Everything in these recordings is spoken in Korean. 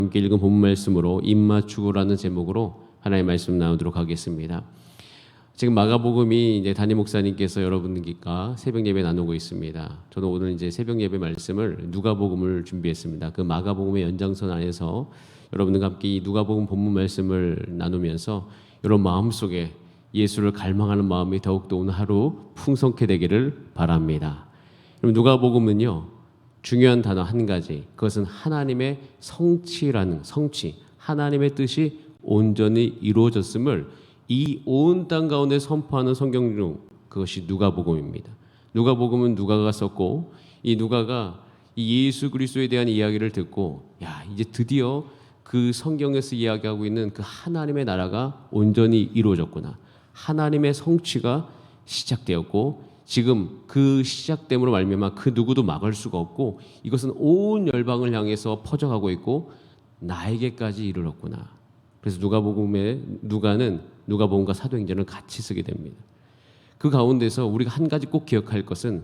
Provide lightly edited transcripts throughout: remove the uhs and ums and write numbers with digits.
함께 읽은 본문 말씀으로 입맞추고라는 제목으로 하나님의 말씀 나누도록 하겠습니다. 지금 마가복음이 이제 담임 목사님께서 여러분들과 새벽 예배 나누고 있습니다. 저는 오늘 이제 새벽 예배 말씀을 누가복음을 준비했습니다. 그 마가복음의 연장선 안에서 여러분들과 함께 이 누가복음 본문 말씀을 나누면서 여러분 마음속에 예수를 갈망하는 마음이 더욱더 오늘 하루 풍성케 되기를 바랍니다. 그럼 누가복음은요, 중요한 단어 한 가지, 그것은 하나님의 성취라는 성취, 하나님의 뜻이 온전히 이루어졌음을 이 온 땅 가운데 선포하는 성경 중 그것이 누가복음입니다. 누가복음은 누가가 썼고, 이 누가가 이 예수 그리스도에 대한 이야기를 듣고, 야, 이제 드디어 그 성경에서 이야기하고 있는 그 하나님의 나라가 온전히 이루어졌구나, 하나님의 성취가 시작되었고, 지금 그 시작됨으로 말미암아 그 누구도 막을 수가 없고, 이것은 온 열방을 향해서 퍼져가고 있고 나에게까지 이르렀구나. 그래서 누가복음과 사도행전을 같이 쓰게 됩니다. 그 가운데서 우리가 한 가지 꼭 기억할 것은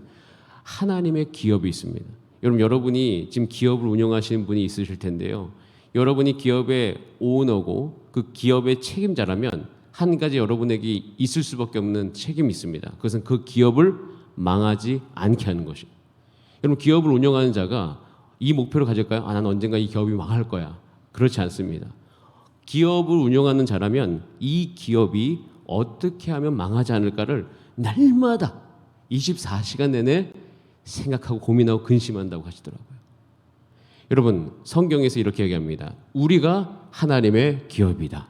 하나님의 기업이 있습니다. 여러분이 지금 기업을 운영하시는 분이 있으실 텐데요, 여러분이 기업의 오너고 그 기업의 책임자라면 한 가지 여러분에게 있을 수밖에 없는 책임이 있습니다. 그것은 그 기업을 망하지 않게 하는 것이에요. 여러분, 기업을 운영하는 자가 이 목표를 가질까요? 난 언젠가 이 기업이 망할 거야. 그렇지 않습니다. 기업을 운영하는 자라면 이 기업이 어떻게 하면 망하지 않을까를 날마다 24시간 내내 생각하고 고민하고 근심한다고 하시더라고요. 여러분, 성경에서 이렇게 얘기합니다. 우리가 하나님의 기업이다.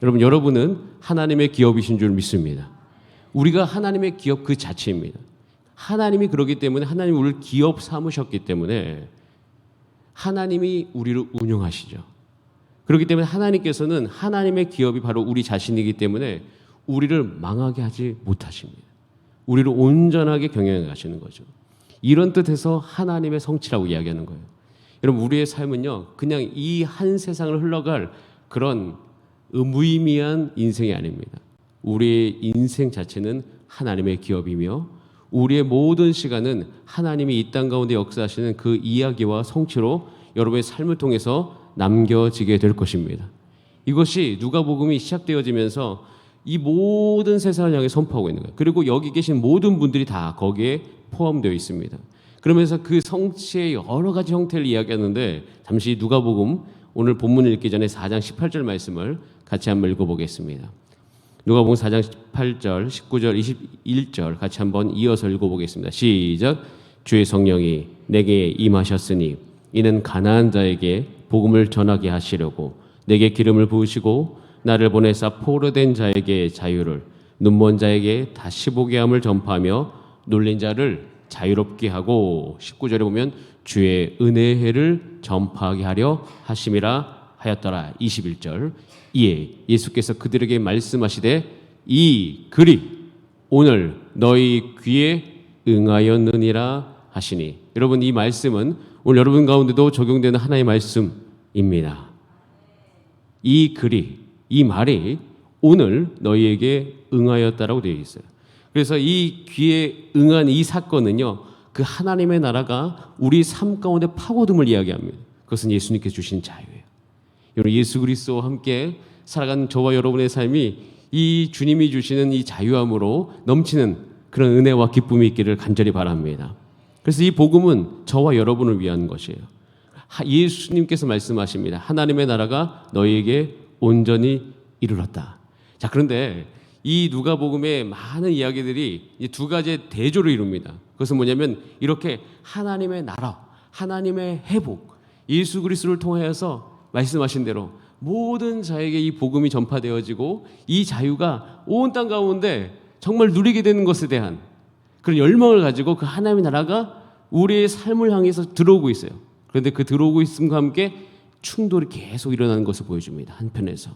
여러분은 하나님의 기업이신 줄 믿습니다. 우리가 하나님의 기업 그 자체입니다. 하나님이 그러기 때문에, 하나님이 우리를 기업 삼으셨기 때문에 하나님이 우리를 운영하시죠. 그렇기 때문에 하나님께서는 하나님의 기업이 바로 우리 자신이기 때문에 우리를 망하게 하지 못하십니다. 우리를 온전하게 경영해 가시는 거죠. 이런 뜻에서 하나님의 성취라고 이야기하는 거예요. 여러분, 우리의 삶은요, 그냥 이 한 세상을 흘러갈 그런 무의미한 인생이 아닙니다. 우리의 인생 자체는 하나님의 기업이며, 우리의 모든 시간은 하나님이 이 땅 가운데 역사하시는 그 이야기와 성취로 여러분의 삶을 통해서 남겨지게 될 것입니다. 이것이 누가복음이 시작되어지면서 이 모든 세상을 향해 선포하고 있는 거예요. 그리고 여기 계신 모든 분들이 다 거기에 포함되어 있습니다. 그러면서 그 성취의 여러 가지 형태를 이야기하는데, 잠시 누가복음 오늘 본문을 읽기 전에 4장 18절 말씀을 같이 한번 읽어보겠습니다. 누가복음 4장 18절, 19절, 21절 같이 한번 이어서 읽어보겠습니다. 시작. 주의 성령이 내게 임하셨으니 이는 가난한 자에게 복음을 전하게 하시려고 내게 기름을 부으시고 나를 보내사 포로된 자에게 자유를, 눈먼 자에게 다시 보게 함을 전파하며 놀린 자를 자유롭게 하고, 19절에 보면 주의 은혜의 해를 전파하게 하려 하심이라 하였더라. 21절. 이에 예수께서 그들에게 말씀하시되 이 글이 오늘 너희 귀에 응하였느니라 하시니. 여러분, 이 말씀은 오늘 여러분 가운데도 적용되는 하나의 말씀입니다. 이 글이, 이 말이 오늘 너희에게 응하였다라고 되어 있어요. 그래서 이 귀에 응한 이 사건은요, 그 하나님의 나라가 우리 삶 가운데 파고듦을 이야기합니다. 그것은 예수님께서 주신 자유예요. 여러분, 예수 그리스도와 함께 살아가는 저와 여러분의 삶이 이 주님이 주시는 이 자유함으로 넘치는 그런 은혜와 기쁨이 있기를 간절히 바랍니다. 그래서 이 복음은 저와 여러분을 위한 것이에요. 예수님께서 말씀하십니다. 하나님의 나라가 너희에게 온전히 이르렀다. 자, 그런데 이 누가복음의 많은 이야기들이 이 두 가지의 대조를 이룹니다. 그것은 뭐냐면, 이렇게 하나님의 나라, 하나님의 회복, 예수 그리스도를 통하여서 말씀하신 대로 모든 자에게 이 복음이 전파되어지고 이 자유가 온 땅 가운데 정말 누리게 되는 것에 대한 그런 열망을 가지고 그 하나님의 나라가 우리의 삶을 향해서 들어오고 있어요. 그런데 그 들어오고 있음과 함께 충돌이 계속 일어나는 것을 보여줍니다. 한편에서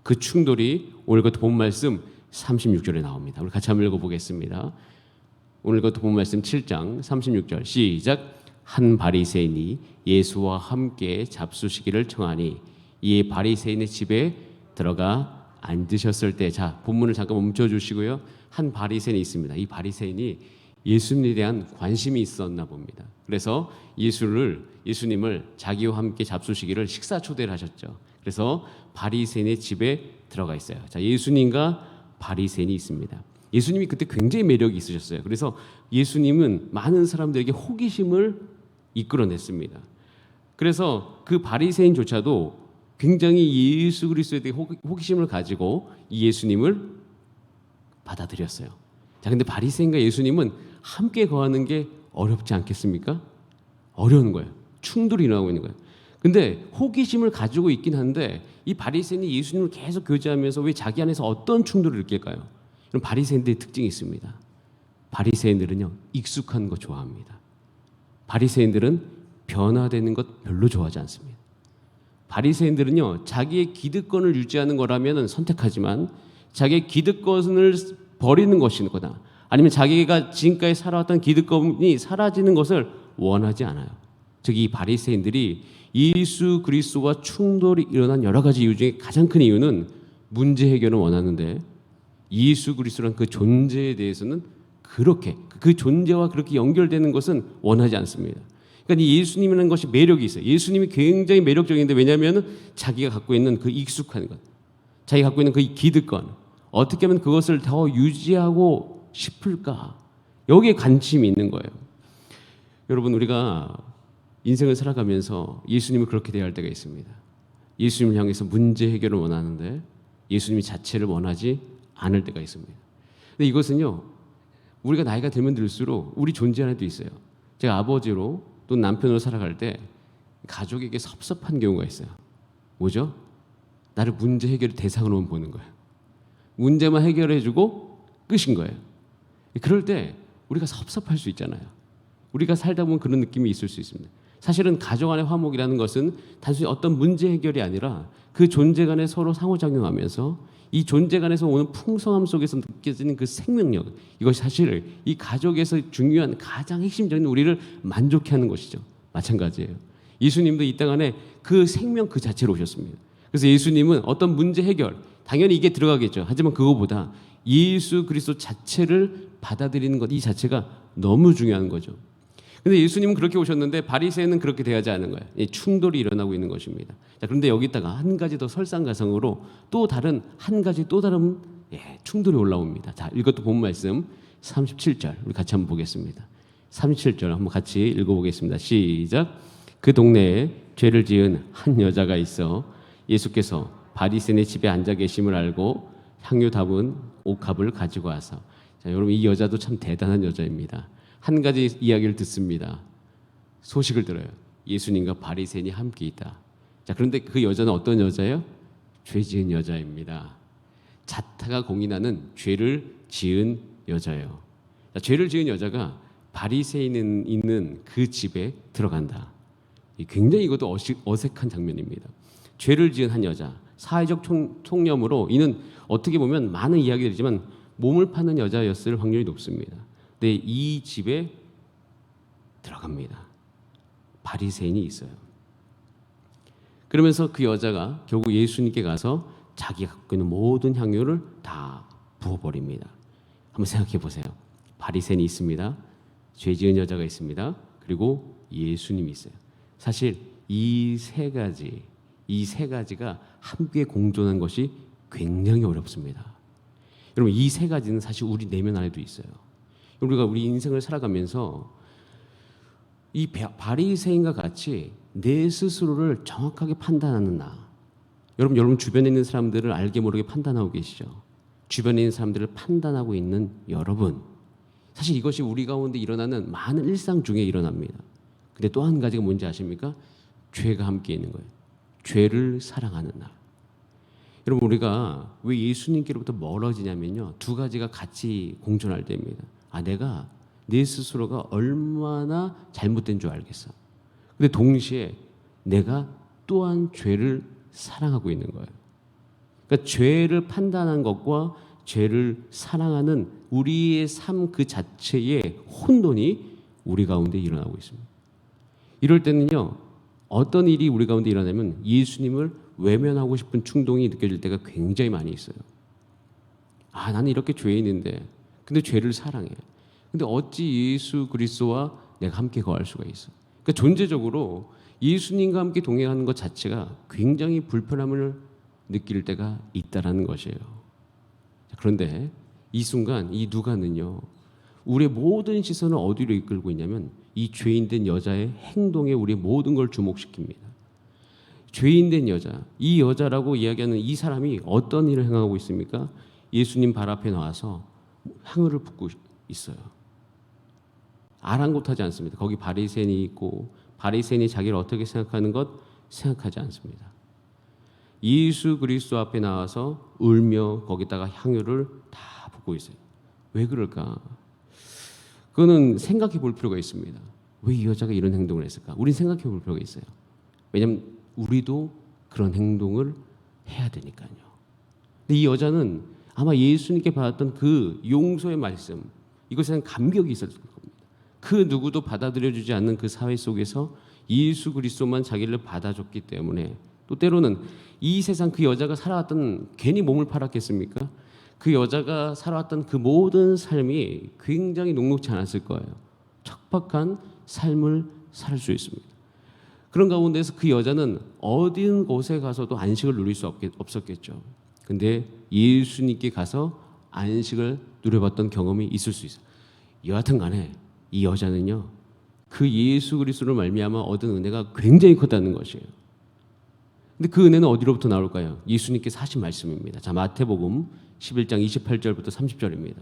그 충돌이 오늘 그 본 말씀 36절에 나옵니다. 우리 같이 한번 읽어보겠습니다. 오늘 그 본 말씀 7장 36절 시작. 한 바리새인이 예수와 함께 잡수시기를 청하니 이에 바리새인의 집에 들어가 앉으셨을 때, 자, 본문을 잠깐 멈춰주시고요. 한 바리새인이 있습니다. 이 바리새인이 예수님에 대한 관심이 있었나 봅니다. 그래서 예수님을 자기와 함께 잡수시기를 식사 초대를 하셨죠. 그래서 바리새인의 집에 들어가 있어요. 자, 예수님과 바리새인이 있습니다. 예수님이 그때 굉장히 매력이 있으셨어요. 그래서 예수님은 많은 사람들에게 호기심을 이끌어냈습니다. 그래서 그 바리새인조차도 굉장히 예수 그리스도에 대해 호기심을 가지고 이 예수님을 받아들였어요. 자, 근데 바리새인과 예수님은 함께 거하는 게 어렵지 않겠습니까? 어려운 거예요. 충돌이 일어나고 있는 거예요. 근데 호기심을 가지고 있긴 한데 이 바리새인이 예수님을 계속 교제하면서 왜 자기 안에서 어떤 충돌을 느낄까요? 그럼 바리새인들의 특징이 있습니다. 바리새인들은요, 익숙한 거 좋아합니다. 바리새인들은 변화되는 것 별로 좋아하지 않습니다. 바리새인들은요, 자기의 기득권을 유지하는 거라면 선택하지만 자기의 기득권을 버리는 것인 거다, 아니면 자기가 지금까지 살아왔던 기득권이 사라지는 것을 원하지 않아요. 즉, 이 바리새인들이 예수 그리스도와 충돌이 일어난 여러 가지 이유 중에 가장 큰 이유는 문제 해결을 원하는데 예수 그리스도란 그 존재에 대해서는 그렇게 그 존재와 그렇게 연결되는 것은 원하지 않습니다. 그러니까 이 예수님이라는 것이 매력이 있어요. 예수님이 굉장히 매력적인데, 왜냐하면 자기가 갖고 있는 그 익숙한 것, 자기가 갖고 있는 그 기득권, 어떻게 하면 그것을 더 유지하고 싶을까, 여기에 관심이 있는 거예요. 여러분, 우리가 인생을 살아가면서 예수님을 그렇게 대할 때가 있습니다. 예수님을 향해서 문제 해결을 원하는데 예수님 자체를 원하지 않을 때가 있습니다. 근데 이것은요, 우리가 나이가 들면 들수록 우리 존재 안에도 있어요. 제가 아버지로 또 남편으로 살아갈 때 가족에게 섭섭한 경우가 있어요. 뭐죠? 나를 문제 해결의 대상으로만 보는 거예요. 문제만 해결해주고 끝인 거예요. 그럴 때 우리가 섭섭할 수 있잖아요. 우리가 살다 보면 그런 느낌이 있을 수 있습니다. 사실은 가족 안의 화목이라는 것은 단순히 어떤 문제 해결이 아니라 그 존재 간에 서로 상호작용하면서 이 존재 간에서 오는 풍성함 속에서 느껴지는 그 생명력, 이것이 사실 이 가족에서 중요한 가장 핵심적인 우리를 만족해 하는 것이죠. 마찬가지예요. 예수님도 이 땅 안에 그 생명 그 자체로 오셨습니다. 그래서 예수님은 어떤 문제 해결, 당연히 이게 들어가겠죠. 하지만 그거보다 예수 그리스도 자체를 받아들이는 것, 이 자체가 너무 중요한 거죠. 근데 예수님은 그렇게 오셨는데 바리새인은 그렇게 대하지 않은 거예요. 충돌이 일어나고 있는 것입니다. 자, 그런데 여기다가 한 가지 더 설상가상으로 또 다른 충돌이 올라옵니다. 자, 이것도 본 말씀 37절 우리 같이 한번 보겠습니다. 37절 한번 같이 읽어보겠습니다. 시작. 그 동네에 죄를 지은 한 여자가 있어 예수께서 바리새인의 집에 앉아 계심을 알고 향유 담은 옥합을 가지고 와서, 자, 여러분, 이 여자도 참 대단한 여자입니다. 한 가지 이야기를 듣습니다. 소식을 들어요. 예수님과 바리새인이 함께 있다. 자, 그런데 그 여자는 어떤 여자예요? 죄 지은 여자입니다. 자타가 공인하는 죄를 지은 여자예요. 자, 죄를 지은 여자가 바리새인 있는 그 집에 들어간다. 굉장히 이것도 어색한 장면입니다. 죄를 지은 한 여자, 사회적 통념으로 이는 어떻게 보면 많은 이야기들이지만 몸을 파는 여자였을 확률이 높습니다. 근데 이 집에 들어갑니다. 바리새인이 있어요. 그러면서 그 여자가 결국 예수님께 가서 자기가 갖고 있는 모든 향유를 다 부어버립니다. 한번 생각해 보세요. 바리새인이 있습니다. 죄 지은 여자가 있습니다. 그리고 예수님이 있어요. 사실 이 세 가지가 함께 공존한 것이 굉장히 어렵습니다. 여러분, 이 세 가지는 사실 우리 내면 안에도 있어요. 우리가 우리 인생을 살아가면서 이 바리새인과 같이 내 스스로를 정확하게 판단하는 나, 여러분 주변에 있는 사람들을 알게 모르게 판단하고 계시죠? 주변에 있는 사람들을 판단하고 있는 여러분, 사실 이것이 우리 가운데 일어나는 많은 일상 중에 일어납니다. 근데 또 한 가지가 뭔지 아십니까? 죄가 함께 있는 거예요. 죄를 사랑하는 나. 여러분, 우리가 왜 예수님께로부터 멀어지냐면요, 두 가지가 같이 공존할 때입니다. 내가 내 스스로가 얼마나 잘못된 줄 알겠어. 근데 동시에 내가 또한 죄를 사랑하고 있는 거예요. 그러니까 죄를 판단한 것과 죄를 사랑하는 우리의 삶 그 자체의 혼돈이 우리 가운데 일어나고 있습니다. 이럴 때는요, 어떤 일이 우리 가운데 일어나면 예수님을 외면하고 싶은 충동이 느껴질 때가 굉장히 많이 있어요. 나는 이렇게 죄인인데 근데 죄를 사랑해. 근데 어찌 예수 그리스도와 내가 함께 거할 수가 있어? 그러니까 존재적으로 예수님과 함께 동행하는 것 자체가 굉장히 불편함을 느낄 때가 있다라는 것이에요. 그런데 이 순간 이 누가는요, 우리의 모든 시선을 어디로 이끌고 있냐면 이 죄인된 여자의 행동에 우리의 모든 걸 주목시킵니다. 죄인된 여자, 이 여자라고 이야기하는 이 사람이 어떤 일을 행하고 있습니까? 예수님 발 앞에 나와서 향유를 붓고 있어요. 아랑곳하지 않습니다. 거기 바리새인이 있고 바리새인이 자기를 어떻게 생각하는 것 생각하지 않습니다. 예수 그리스도 앞에 나와서 울며 거기다가 향유를 다 붓고 있어요. 왜 그럴까? 그거는 생각해 볼 필요가 있습니다. 왜 이 여자가 이런 행동을 했을까? 우린 생각해 볼 필요가 있어요. 왜냐하면 우리도 그런 행동을 해야 되니까요. 근데 이 여자는 아마 예수님께 받았던 그 용서의 말씀, 이것에는 감격이 있었을 겁니다. 그 누구도 받아들여주지 않는 그 사회 속에서 예수 그리스도만 자기를 받아줬기 때문에, 또 때로는 이 세상 그 여자가 살아왔던, 괜히 몸을 팔았겠습니까? 그 여자가 살아왔던 그 모든 삶이 굉장히 녹록지 않았을 거예요. 척박한 삶을 살 수 있습니다. 그런 가운데서 그 여자는 어딘 곳에 가서도 안식을 누릴 수 없었겠죠. 근데 예수님께 가서 안식을 누려봤던 경험이 있을 수 있어요. 여하튼 간에 이 여자는요, 그 예수 그리스도를 말미암아 얻은 은혜가 굉장히 컸다는 것이에요. 근데 그 은혜는 어디로부터 나올까요? 예수님께서 하신 말씀입니다. 자, 마태복음 11장 28절부터 30절입니다.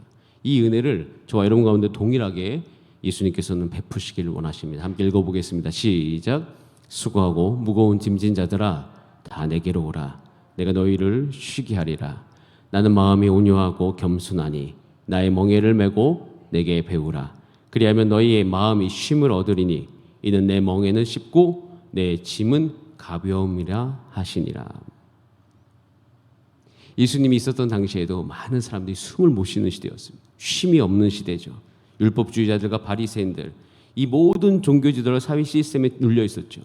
이 은혜를 저와 여러분 가운데 동일하게 예수님께서는 베푸시기를 원하십니다. 함께 읽어보겠습니다. 시작. 수고하고 무거운 짐진 자들아, 다 내게로 오라. 내가 너희를 쉬게 하리라. 나는 마음이 온유하고 겸손하니 나의 멍에를 메고 내게 배우라. 그리하면 너희의 마음이 쉼을 얻으리니 이는 내 멍에는 쉽고 내 짐은 가벼움이라 하시니라. 예수님이 있었던 당시에도 많은 사람들이 숨을 못 쉬는 시대였습니다. 쉼이 없는 시대죠. 율법주의자들과 바리새인들, 이 모든 종교 지도와 사회 시스템에 눌려 있었죠.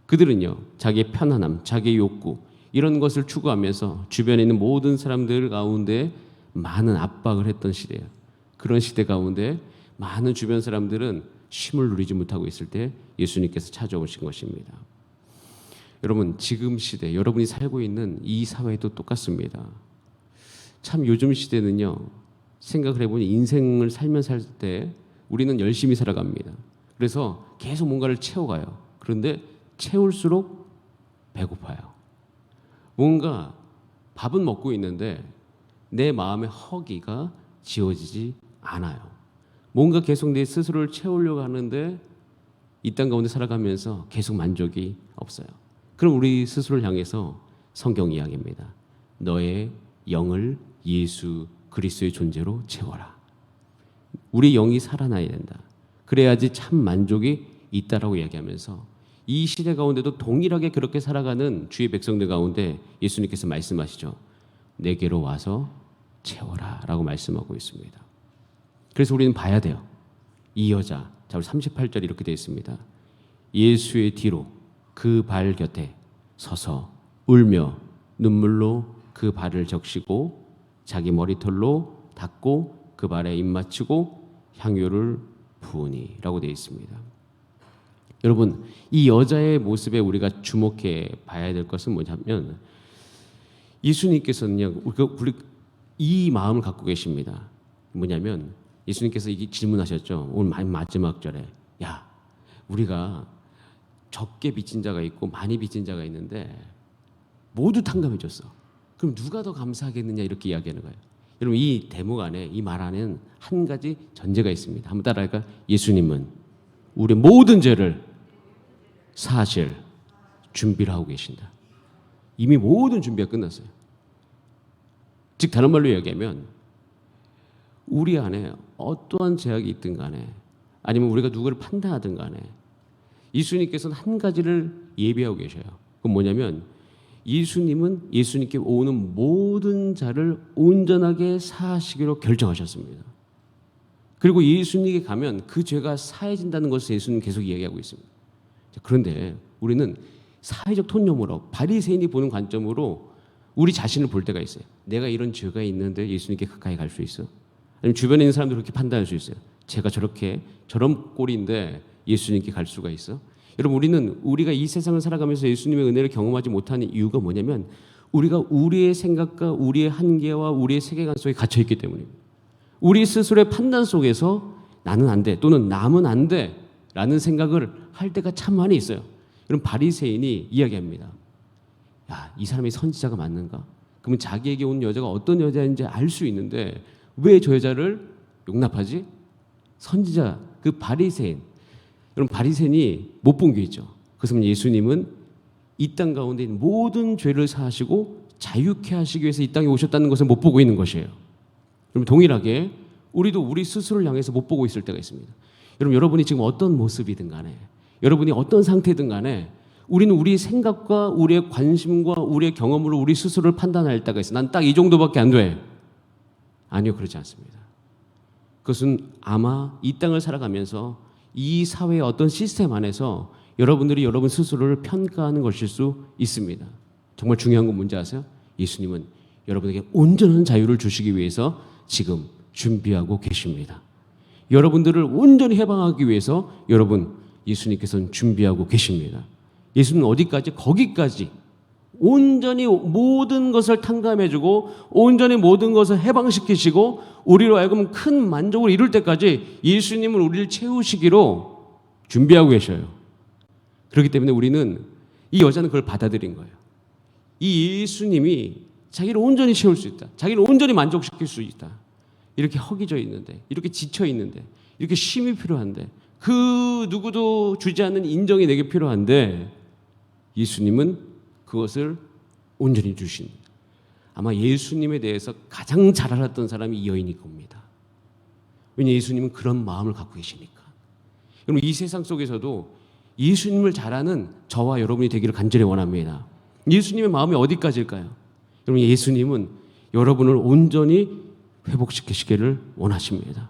그들은요, 자기의 편안함, 자기의 욕구, 이런 것을 추구하면서 주변에 있는 모든 사람들 가운데 많은 압박을 했던 시대예요. 그런 시대 가운데 많은 주변 사람들은 쉼을 누리지 못하고 있을 때 예수님께서 찾아오신 것입니다. 여러분, 지금 시대, 여러분이 살고 있는 이 사회도 똑같습니다. 참 요즘 시대는요, 생각을 해보니 인생을 살면 살 때 우리는 열심히 살아갑니다. 그래서 계속 뭔가를 채워가요. 그런데 채울수록 배고파요. 뭔가 밥은 먹고 있는데 내 마음의 허기가 지워지지 않아요. 뭔가 계속 내 스스로를 채우려고 하는데 이 땅 가운데 살아가면서 계속 만족이 없어요. 그럼 우리 스스로를 향해서 성경 이야기입니다. 너의 영을 예수 그리스도의 존재로 채워라. 우리 영이 살아나야 된다. 그래야지 참 만족이 있다라고 이야기하면서 이 시대 가운데도 동일하게 그렇게 살아가는 주의 백성들 가운데 예수님께서 말씀하시죠. 내게로 와서 채워라 라고 말씀하고 있습니다. 그래서 우리는 봐야 돼요. 이 여자, 자, 우리 38절 이렇게 되어 있습니다. 예수의 뒤로 그 발 곁에 서서 울며 눈물로 그 발을 적시고 자기 머리털로 닦고 그 발에 입 맞추고 향유를 부으니 라고 되어 있습니다. 여러분, 이 여자의 모습에 우리가 주목해 봐야 될 것은 뭐냐면 예수님께서는 우리 이 마음을 갖고 계십니다. 뭐냐면 예수님께서 이게 질문하셨죠. 오늘 마지막 절에, 야, 우리가 적게 빚진 자가 있고 많이 빚진 자가 있는데 모두 탕감해줬어. 그럼 누가 더 감사하겠느냐 이렇게 이야기하는 거예요. 여러분, 이 대목 안에, 이 말 안에는 한 가지 전제가 있습니다. 한번 따라할까요? 예수님은 우리 모든 죄를 사실 준비를 하고 계신다. 이미 모든 준비가 끝났어요. 즉 다른 말로 이야기하면 우리 안에 어떠한 제약이 있든 간에 아니면 우리가 누구를 판단하든 간에 예수님께서는 한 가지를 예비하고 계셔요. 그건 뭐냐면 예수님은 예수님께 오는 모든 자를 온전하게 사하시기로 결정하셨습니다. 그리고 예수님께 가면 그 죄가 사해진다는 것을 예수님 계속 이야기하고 있습니다. 그런데 우리는 사회적 통념으로 바리새인이 보는 관점으로 우리 자신을 볼 때가 있어요. 내가 이런 죄가 있는데 예수님께 가까이 갈 수 있어? 아니면 주변에 있는 사람들 그렇게 판단할 수 있어요. 제가 저런 꼴인데 예수님께 갈 수가 있어? 여러분, 우리가 이 세상을 살아가면서 예수님의 은혜를 경험하지 못하는 이유가 뭐냐면 우리가 우리의 생각과 우리의 한계와 우리의 세계관 속에 갇혀 있기 때문입니다. 우리 스스로의 판단 속에서 나는 안 돼 또는 남은 안 돼 라는 생각을 할 때가 참 많이 있어요. 여러분, 바리새인이 이야기합니다. 야, 이 사람이 선지자가 맞는가? 그러면 자기에게 온 여자가 어떤 여자인지 알 수 있는데 왜 저 여자를 용납하지? 선지자, 그 바리새인. 여러분, 바리새인이 못 본 게 있죠. 그래서 예수님은 이 땅 가운데 있는 모든 죄를 사하시고 자유케 하시기 위해서 이 땅에 오셨다는 것을 못 보고 있는 것이에요. 여러분, 동일하게 우리도 우리 스스로를 향해서 못 보고 있을 때가 있습니다. 여러분이 지금 어떤 모습이든 간에, 여러분이 어떤 상태든 간에 우리는 우리 생각과 우리의 관심과 우리의 경험으로 우리 스스로를 판단할 때가 있어요. 난 딱 이 정도밖에 안 돼. 아니요, 그렇지 않습니다. 그것은 아마 이 땅을 살아가면서 이 사회의 어떤 시스템 안에서 여러분들이 여러분 스스로를 평가하는 것일 수 있습니다. 정말 중요한 건 뭔지 아세요? 예수님은 여러분에게 온전한 자유를 주시기 위해서 지금 준비하고 계십니다. 여러분들을 온전히 해방하기 위해서 여러분, 예수님께서는 준비하고 계십니다. 예수는 어디까지? 거기까지 온전히 모든 것을 탕감해주고 온전히 모든 것을 해방시키시고 우리로 하여금 큰 만족을 이룰 때까지 예수님은 우리를 채우시기로 준비하고 계셔요. 그렇기 때문에 우리는, 이 여자는 그걸 받아들인 거예요. 이 예수님이 자기를 온전히 채울 수 있다, 자기를 온전히 만족시킬 수 있다. 이렇게 허기져 있는데, 이렇게 지쳐 있는데, 이렇게 쉼이 필요한데, 그 누구도 주지 않는 인정이 내게 필요한데 예수님은 그것을 온전히 주신, 아마 예수님에 대해서 가장 잘 알았던 사람이 이 여인일 겁니다. 왜냐하면 예수님은 그런 마음을 갖고 계시니까. 여러분, 이 세상 속에서도 예수님을 잘 아는 저와 여러분이 되기를 간절히 원합니다. 예수님의 마음이 어디까지일까요? 여러분, 예수님은 여러분을 온전히 회복시키시기를 원하십니다.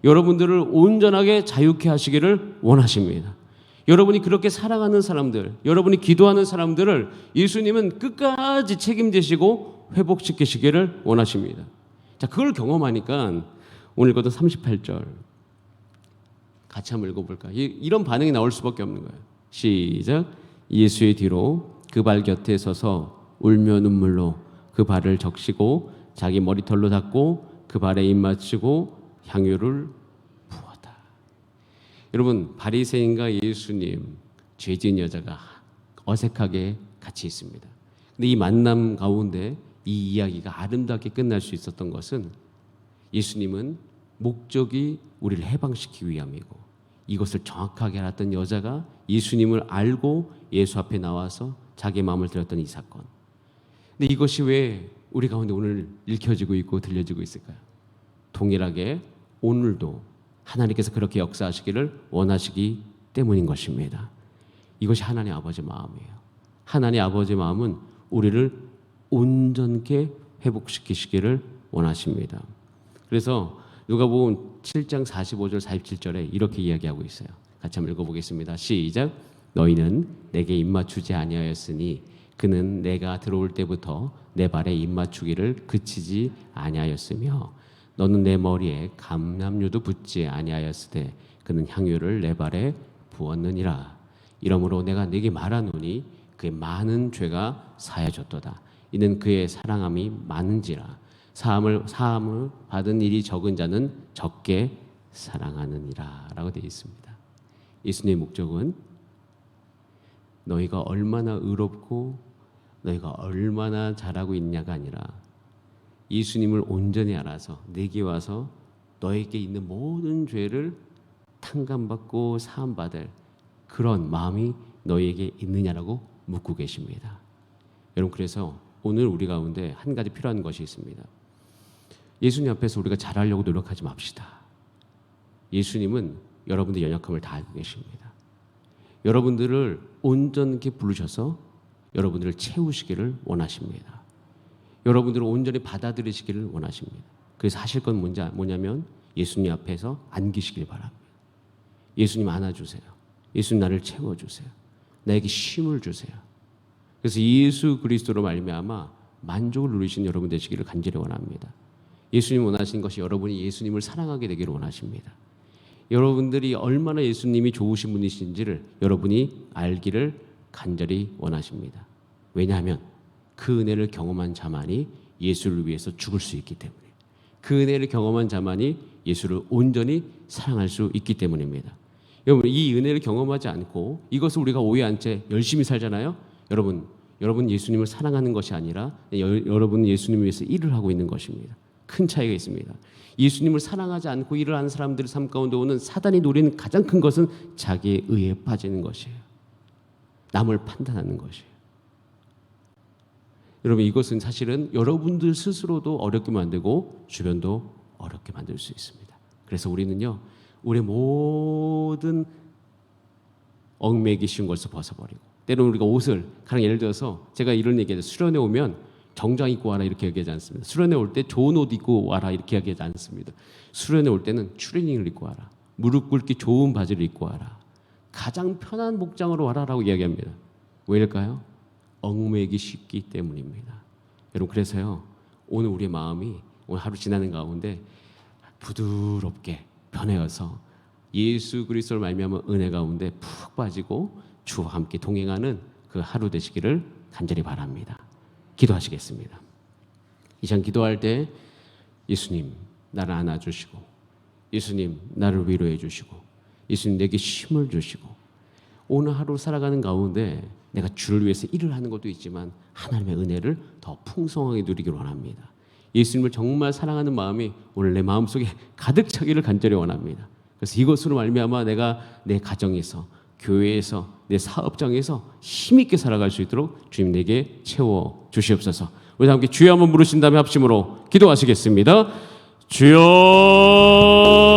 여러분들을 온전하게 자유케 하시기를 원하십니다. 여러분이 그렇게 사랑하는 사람들, 여러분이 기도하는 사람들을 예수님은 끝까지 책임지시고 회복시키시기를 원하십니다. 자, 그걸 경험하니까 오늘 읽었던 38절 같이 한번 읽어볼까요? 이런 반응이 나올 수밖에 없는 거예요. 시작. 예수의 뒤로 그 발 곁에 서서 울며 눈물로 그 발을 적시고 자기 머리털로 닦고 그 발에 입 맞추고 향유를 부었다. 여러분, 바리새인과 예수님, 죄진 여자가 어색하게 같이 있습니다. 근데 이 만남 가운데 이 이야기가 아름답게 끝날 수 있었던 것은 예수님은 목적이 우리를 해방시키기 위함이고, 이것을 정확하게 알았던 여자가 예수님을 알고 예수 앞에 나와서 자기 마음을 드렸던 이 사건. 근데 이것이 왜 우리 가운데 오늘 읽혀지고 있고 들려지고 있을까요? 동일하게 오늘도 하나님께서 그렇게 역사하시기를 원하시기 때문인 것입니다. 이것이 하나님 아버지 마음이에요. 하나님 아버지 마음은 우리를 온전케 회복시키시기를 원하십니다. 그래서 누가복음 7장 45절 47절에 이렇게 이야기하고 있어요. 같이 한번 읽어보겠습니다. 시작. 너희는 내게 입맞추지 아니하였으니 그는 내가 들어올 때부터 내 발에 입맞추기를 그치지 아니하였으며 너는 내 머리에 감람류도 붓지 아니하였으되 그는 향유를 내 발에 부었느니라. 이러므로 내가 네게 말하노니 그의 많은 죄가 사하여졌도다. 이는 그의 사랑함이 많은지라. 사함을 받은 일이 적은 자는 적게 사랑하느니라 라고 되어 있습니다. 예수님의 목적은 너희가 얼마나 의롭고 너희가 얼마나 잘하고 있냐가 아니라 예수님을 온전히 알아서 내게 와서 너에게 있는 모든 죄를 탕감받고 사함받을 그런 마음이 너희에게 있느냐라고 묻고 계십니다. 여러분, 그래서 오늘 우리 가운데 한 가지 필요한 것이 있습니다. 예수님 앞에서 우리가 잘하려고 노력하지 맙시다. 예수님은 여러분들의 연약함을 다 알고 계십니다. 여러분들을 온전히 부르셔서 여러분들을 채우시기를 원하십니다. 여러분들을 온전히 받아들이시기를 원하십니다. 그래서 하실 건 뭐냐면 예수님 앞에서 안기시길 바랍니다. 예수님 안아주세요. 예수님 나를 채워주세요. 나에게 쉼을 주세요. 그래서 예수 그리스도로 말미암아 만족을 누리신 여러분 되시기를 간절히 원합니다. 예수님 원하시는 것이 여러분이 예수님을 사랑하게 되기를 원하십니다. 여러분들이 얼마나 예수님이 좋으신 분이신지를 여러분이 알기를 간절히 원하십니다. 왜냐하면 그 은혜를 경험한 자만이 예수를 위해서 죽을 수 있기 때문에, 그 은혜를 경험한 자만이 예수를 온전히 사랑할 수 있기 때문입니다. 여러분, 이 은혜를 경험하지 않고 이것을 우리가 오해 한 채 열심히 살잖아요. 여러분 예수님을 사랑하는 것이 아니라 여러분은 예수님을 위해서 일을 하고 있는 것입니다. 큰 차이가 있습니다. 예수님을 사랑하지 않고 일을 하는 사람들의 삶 가운데 오는 사단이 노리는 가장 큰 것은 자기의 의에 빠지는 것이에요. 남을 판단하는 것이에요. 여러분, 이것은 사실은 여러분들 스스로도 어렵게 만들고 주변도 어렵게 만들 수 있습니다. 그래서 우리는요, 우리의 모든 얽매이기 쉬운 것을 벗어버리고, 때로는 우리가 옷을, 가령 예를 들어서 제가 이런 얘기해요. 수련회 오면 정장 입고 와라 이렇게 얘기하지 않습니다. 수련회 올 때 좋은 옷 입고 와라 이렇게 얘기하지 않습니다. 수련회 올 때는 추리닝을 입고 와라, 무릎 꿇기 좋은 바지를 입고 와라, 가장 편한 복장으로 와라라고 이야기합니다. 왜일까요? 얽매이기 쉽기 때문입니다. 여러분, 그래서요, 오늘 우리의 마음이 오늘 하루 지나는 가운데 부드럽게 변해서 예수 그리스도를 말미암은 은혜 가운데 푹 빠지고 주와 함께 동행하는 그 하루 되시기를 간절히 바랍니다. 기도하시겠습니다. 이 시간 기도할 때 예수님 나를 안아주시고, 예수님 나를 위로해 주시고, 예수님 내게 힘을 주시고, 오늘 하루 살아가는 가운데 내가 주를 위해서 일을 하는 것도 있지만 하나님의 은혜를 더 풍성하게 누리기를 원합니다. 예수님을 정말 사랑하는 마음이 오늘 내 마음속에 가득 차기를 간절히 원합니다. 그래서 이것으로 말미암아 내가 내 가정에서, 교회에서, 내 사업장에서 힘있게 살아갈 수 있도록 주님 내게 채워 주시옵소서. 우리 함께 주여 한번 부르신 다음에 합심으로 기도하시겠습니다. 주여